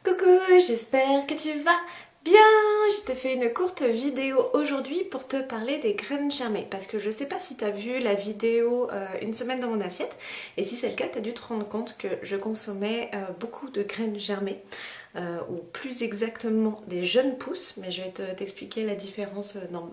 Coucou, j'espère que tu vas bien. Je te fais une courte vidéo aujourd'hui pour te parler des graines germées parce que je sais pas si tu as vu la vidéo une semaine dans mon assiette, et si c'est le cas, tu as dû te rendre compte que je consommais beaucoup de graines germées, ou plus exactement des jeunes pousses, mais je vais t'expliquer la différence dans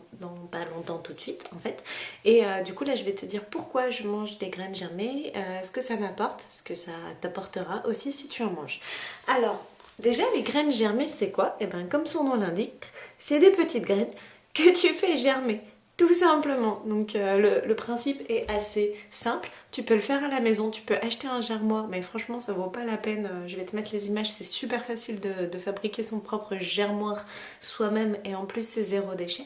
pas longtemps tout de suite en fait. Et du coup là je vais te dire pourquoi je mange des graines germées, ce que ça m'apporte, ce que ça t'apportera aussi si tu en manges. Alors, déjà, les graines germées, c'est quoi? Eh bien, comme son nom l'indique, c'est des petites graines que tu fais germer, tout simplement. Donc, le principe est assez simple. Tu peux le faire à la maison, tu peux acheter un germoir, mais franchement, ça vaut pas la peine. Je vais te mettre les images, c'est super facile de fabriquer son propre germoir soi-même, et en plus, c'est zéro déchet.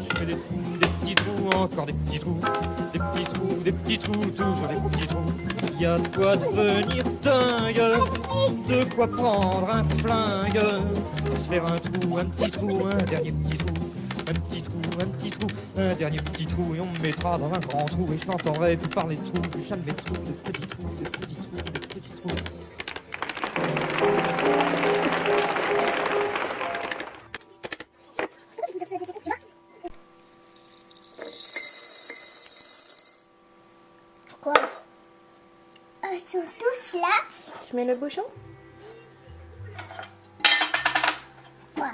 Je fais des petits trous, encore des petits trous, des petits trous, des petits trous, toujours des petits trous. Il y a de quoi devenir dingue, de quoi prendre un flingue, se faire un trou, un petit trou, un dernier petit trou, un petit trou, un petit trou, un dernier petit trou, et on me mettra dans un grand trou, et je t'entendrai plus parler de trous, plus jamais de trous, de petits trous, de petits trous, de petits trous. Quoi? Ils sont tous là? Tu mets le bouchon? Quoi?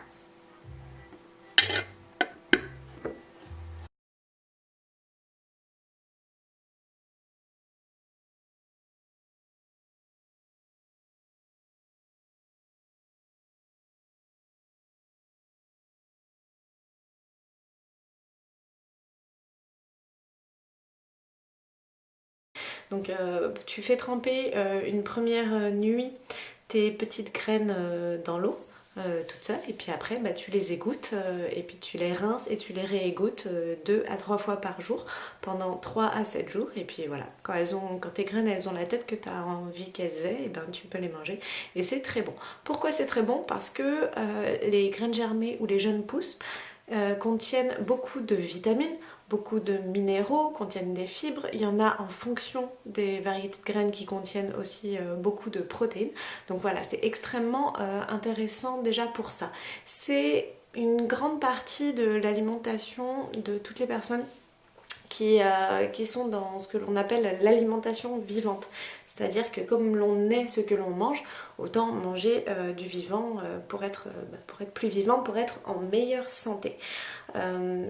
Donc tu fais tremper une première nuit tes petites graines dans l'eau, toutes seules, et puis après bah, tu les égouttes, et puis tu les rinces et tu les réégouttes 2 à 3 fois par jour pendant 3 à 7 jours, et puis voilà, quand tes graines elles ont la tête que tu as envie qu'elles aient, et ben tu peux les manger, et c'est très bon. Pourquoi c'est très bon? Parce que les graines germées ou les jeunes pousses contiennent beaucoup de vitamines, beaucoup de minéraux, contiennent des fibres. Il y en a en fonction des variétés de graines qui contiennent aussi beaucoup de protéines. Donc voilà, c'est extrêmement intéressant déjà pour ça. C'est une grande partie de l'alimentation de toutes les personnes qui sont dans ce que l'on appelle l'alimentation vivante. C'est-à-dire que comme l'on est ce que l'on mange, autant manger du vivant pour être plus vivant, pour être en meilleure santé.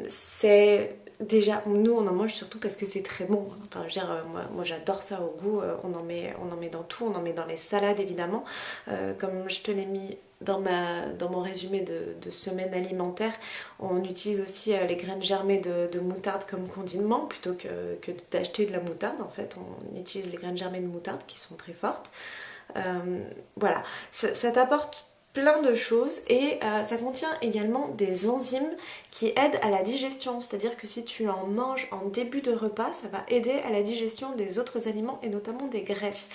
C'est déjà, nous on en mange surtout parce que c'est très bon. Enfin, je veux dire, moi j'adore ça au goût. On en met dans tout, on en met dans les salades évidemment. Comme je te l'ai mis dans mon résumé de semaine alimentaire, on utilise aussi les graines germées de moutarde comme condiment plutôt que d'acheter de la moutarde. En fait, on utilise les graines germées de moutarde qui sont très fortes. Voilà, ça t'apporte plein de choses, et ça contient également des enzymes qui aident à la digestion, c'est-à-dire que si tu en manges en début de repas, ça va aider à la digestion des autres aliments et notamment des graisses.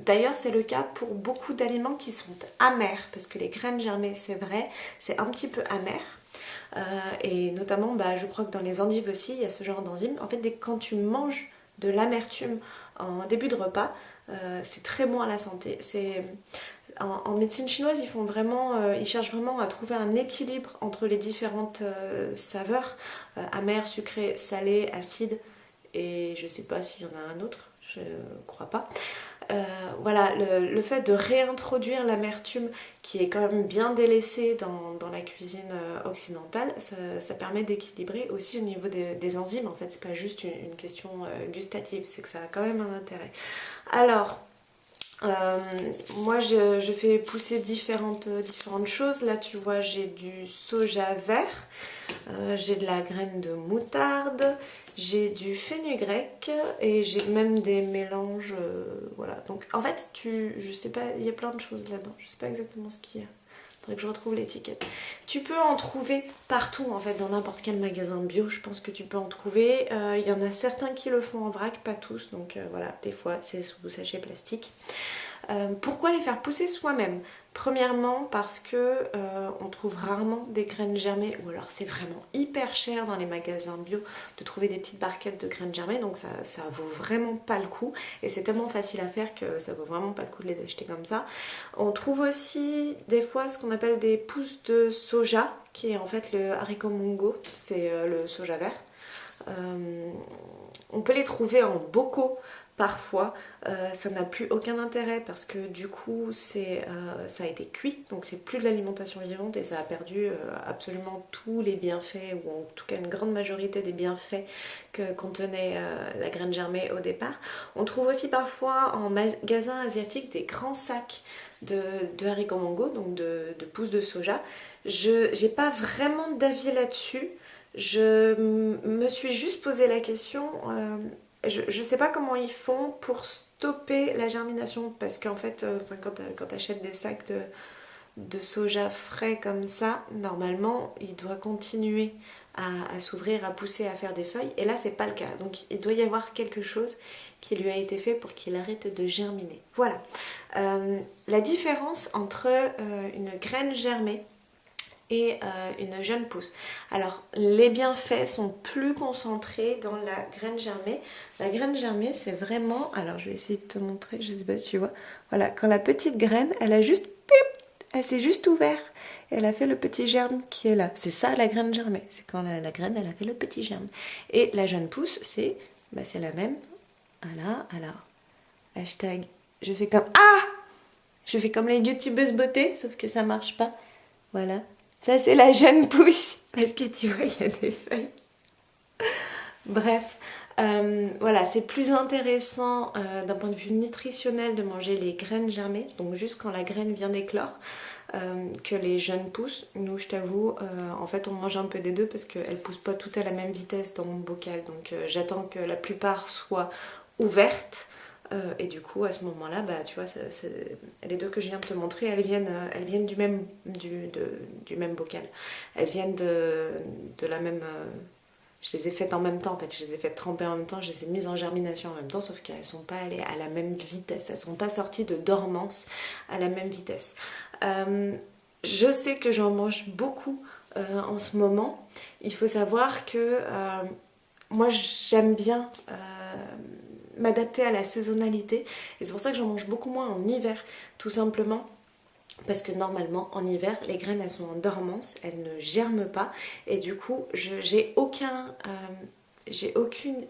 D'ailleurs c'est le cas pour beaucoup d'aliments qui sont amers, parce que les graines germées, c'est vrai, c'est un petit peu amer. Et notamment je crois que dans les endives aussi il y a ce genre d'enzymes. En fait, quand tu manges de l'amertume en début de repas, c'est très bon à la santé. En médecine chinoise, ils cherchent vraiment à trouver un équilibre entre les différentes saveurs, amères, sucrées, salées, acides, et je sais pas s'il y en a un autre, je crois pas. Voilà, le fait de réintroduire l'amertume, qui est quand même bien délaissée dans la cuisine occidentale, ça permet d'équilibrer aussi au niveau des enzymes. En fait, c'est pas juste une question gustative, c'est que ça a quand même un intérêt. Alors, moi je fais pousser différentes choses. Là tu vois, j'ai du soja vert, j'ai de la graine de moutarde, j'ai du fenugrec, et j'ai même des mélanges, voilà. Donc en fait je sais pas, il y a plein de choses là-dedans, je sais pas exactement ce qu'il y a. Faudrait que je retrouve l'étiquette. Tu peux en trouver partout en fait, dans n'importe quel magasin bio, je pense que tu peux en trouver. Il y en a certains qui le font en vrac, pas tous, donc voilà, des fois c'est sous sachet plastique. Pourquoi les faire pousser soi-même? Premièrement parce que on trouve rarement des graines germées, ou alors c'est vraiment hyper cher dans les magasins bio de trouver des petites barquettes de graines germées, donc ça vaut vraiment pas le coup, et c'est tellement facile à faire que ça vaut vraiment pas le coup de les acheter comme ça. On trouve aussi des fois ce qu'on appelle des pousses de soja, qui est en fait le haricot mongo, c'est le soja vert. On peut les trouver en bocaux parfois, ça n'a plus aucun intérêt parce que du coup ça a été cuit, donc c'est plus de l'alimentation vivante et ça a perdu absolument tous les bienfaits, ou en tout cas une grande majorité des bienfaits que contenait la graine germée au départ. On trouve aussi parfois en magasin asiatique des grands sacs de haricots mongo, donc de pousses de soja. Je n'ai pas vraiment d'avis là-dessus. Je me suis juste posé la question, je sais pas comment ils font pour stopper la germination, parce qu'en fait, quand tu achètes des sacs de soja frais comme ça, normalement, il doit continuer à s'ouvrir, à pousser, à faire des feuilles, et là, c'est pas le cas. Donc, il doit y avoir quelque chose qui lui a été fait pour qu'il arrête de germiner. Voilà. La différence entre une graine germée et une jeune pousse. Alors, les bienfaits sont plus concentrés dans la graine germée. La graine germée, c'est vraiment... Alors, je vais essayer de te montrer, je sais pas si tu vois. Voilà, quand la petite graine, elle a juste... Elle s'est juste ouverte. Et elle a fait le petit germe qui est là. C'est ça, la graine germée. C'est quand la graine, elle a fait le petit germe. Et la jeune pousse, c'est la même. Voilà, alors... Hashtag... Je fais comme... Ah! Je fais comme les youtubeuses beauté, sauf que ça marche pas. Voilà. Ça, c'est la jeune pousse. Parce que tu vois, il y a des feuilles. Bref. Voilà, c'est plus intéressant d'un point de vue nutritionnel de manger les graines germées, donc juste quand la graine vient d'éclore, que les jeunes pousses. Nous, je t'avoue, en fait, on mange un peu des deux parce qu'elles poussent pas toutes à la même vitesse dans mon bocal. Donc, j'attends que la plupart soient ouvertes. Et du coup, à ce moment-là, bah, tu vois, les deux que je viens de te montrer, elles viennent du même bocal. Elles viennent de la même... je les ai faites en même temps, en fait. Je les ai faites tremper en même temps, je les ai mises en germination en même temps, sauf qu'elles ne sont pas allées à la même vitesse. Elles ne sont pas sorties de dormance à la même vitesse. Je sais que j'en mange beaucoup en ce moment. Il faut savoir que moi, j'aime bien... m'adapter à la saisonnalité, et c'est pour ça que j'en mange beaucoup moins en hiver, tout simplement parce que normalement en hiver les graines elles sont en dormance, elles ne germent pas, et du coup j'ai aucune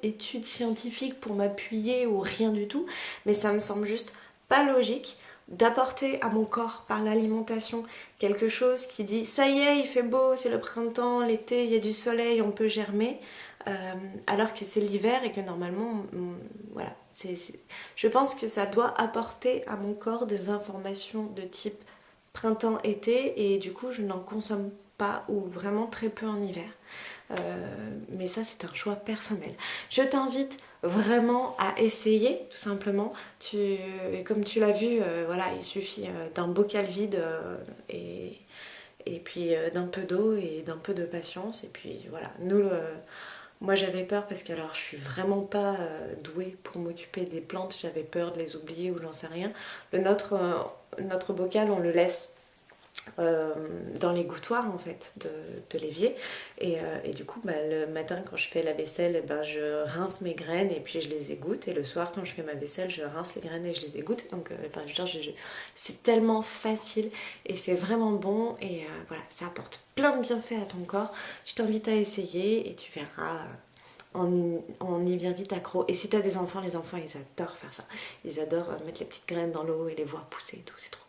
étude scientifique pour m'appuyer ou rien du tout, mais ça me semble juste pas logique d'apporter à mon corps par l'alimentation quelque chose qui dit ça y est, il fait beau, c'est le printemps, l'été, il y a du soleil, on peut germer, alors que c'est l'hiver et que normalement, voilà. Je pense que ça doit apporter à mon corps des informations de type printemps-été, et du coup je n'en consomme pas, ou vraiment très peu en hiver. Mais ça, c'est un choix personnel. Je t'invite vraiment à essayer, tout simplement. Comme tu l'as vu, voilà, il suffit d'un bocal vide et puis d'un peu d'eau et d'un peu de patience. Et puis voilà, moi j'avais peur parce que alors je suis vraiment pas douée pour m'occuper des plantes. J'avais peur de les oublier ou j'en sais rien. Notre bocal, on le laisse dans les gouttoirs en fait de l'évier, et du coup le matin quand je fais la vaisselle, je rince mes graines et puis je les égoutte, et le soir quand je fais ma vaisselle je rince les graines et je les égoutte, donc c'est tellement facile et c'est vraiment bon, et voilà, ça apporte plein de bienfaits à ton corps. Je t'invite à essayer et tu verras, on y vient vite accro. Et si t'as des enfants, les enfants ils adorent faire ça, ils adorent mettre les petites graines dans l'eau et les voir pousser et tout, c'est trop.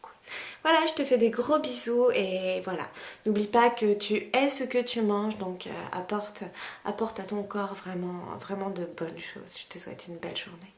Voilà, je te fais des gros bisous, et voilà, n'oublie pas que tu es ce que tu manges, donc apporte à ton corps vraiment, vraiment de bonnes choses. Je te souhaite une belle journée.